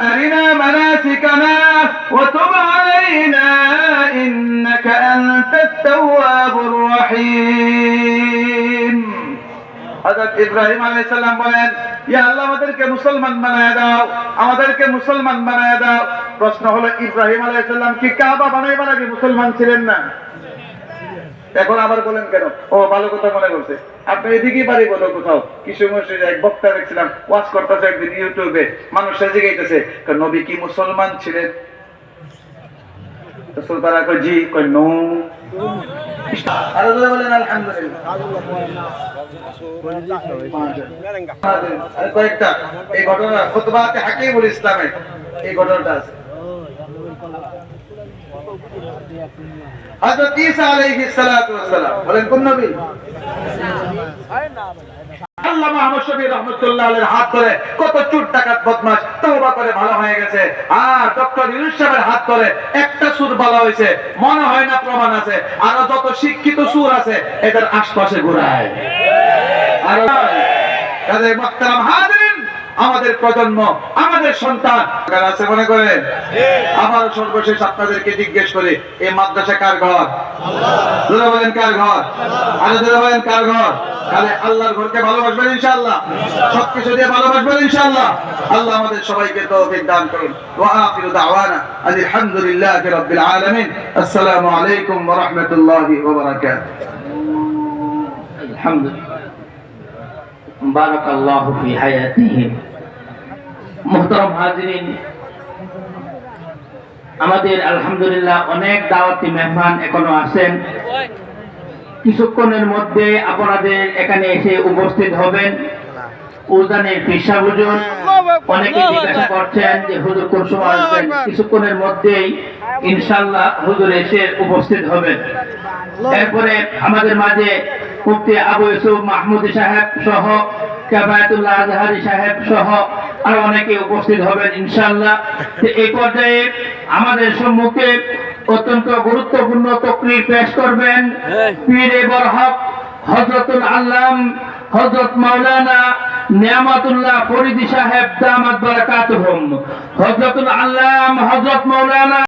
أرنا مناسكنا وتب علينا إنك أنت التواب الرحيم হযরত ইব্রাহিম আলাইহিস সালাম বলেন, ইয়া আল্লাহ আমাদেরকে মুসলমান বানায় দাও, আমাদেরকে মুসলমান বানায় দাও। প্রশ্ন হলো, ইব্রাহিম আলাইহিস সালাম কি কাবা বানাইবার আগে মুসলমান ছিলেন না? এখন আবার বলেন কেন? ও ভালো কথা মনে করছে। আপনি এদিকেই বাড়ি বলো কোথাও কিশোরগঞ্জে এক বক্তা দেখছিলাম ওয়াজ করতেছে একদিন ইউটিউবে, মানুষ জিজ্ঞাসা নবী কি মুসলমান ছিলেন? রাসূল তারা কয় জি, কয় নো। আর বলেন আলহামদুলিল্লাহ। কয়েকটা এই ঘটনা খুতবাতে হাকিমুল ইসলামে এই ঘটনাটা আছে। হযরত ঈসা আলাইহিস সালাতু ওয়াস সালাম বলেন কোন নবী? আল্লাহ মুহাম্মদ শফি রাহমাতুল্লাহ আলাইহির হাত ধরে কত চোর ডাকাত বদমাশ তওবা করে ভালো হয়ে গেছে। আর ডক্টর ইউনূস সাহেবের হাত ধরে একটা সুর ভালো হয়েছে, মনে হয় না প্রমাণ আছে। আর যত শিক্ষিত সুর আছে এদের আশপাশে ঘোরায়। আর কাজে মুহতারাম হাজিরিন, আমাদের প্রজন্ম, আমাদের সন্তান আছে মনে করেন। আবার সর্বশেষ আপনাদেরকে জিজ্ঞেস করি, এই মাদ্রাসা কার ঘর? আল্লাহ বলেন কার ঘর? আরে বলেন কার ঘর? তাহলে আল্লাহর ঘরকে ভালোবাসবেন ইনশাআল্লাহ, সবকিছু দিয়ে ভালোবাসবেন ইনশাআল্লাহ। আল্লাহ আমাদের সবাইকে তৌফিক দান করুন। ওয়া আখিরু দাওয়ানা আলহামদুলিল্লাহি রাব্বিল আলামিন। আসসালামু আলাইকুম ওয়া রাহমাতুল্লাহি ওয়া বারাকাতুহু। আলহামদুলিল্লাহ, বারাকাল্লাহু ফি হায়াতিহিম। মুহতারাম হাজিরিন, আমাদের আলহামদুলিল্লাহ অনেক দাওয়াতি মেহমান এখনো আছেন। কিছুক্ষণের মধ্যে আপনাদের এখানে এসে উপস্থিত হবেন উজানের পেশা হুজুর। অনেকে জিজ্ঞাসা করছেন যে হুজুর কোন সময় আসবেন। কিছুক্ষণের মধ্যেই ইনশাআল্লাহ হুজুর এসে উপস্থিত হবেন। এরপরে আমাদের মাঝে মুফতি আবু ইউসুফ মাহমুদি সাহেব সহ কিফায়াতুল্লাহ আজহারি সাহেব সহ আর অনেকে উপস্থিত হবেন ইনশাআল্লাহ। এই পর্যায়ে আমাদের সম্মুখে অত্যন্ত গুরুত্বপূর্ণ তকরীর পেশ করবেন পীরে বরহক হযরতুল আল্লাম হযরত মাওলানা নিয়ামতুল্লাহ ফরিদি সাহেব দামাত বারাকাতুহুম। হযরতুল আল্লাম হযরত মাওলানা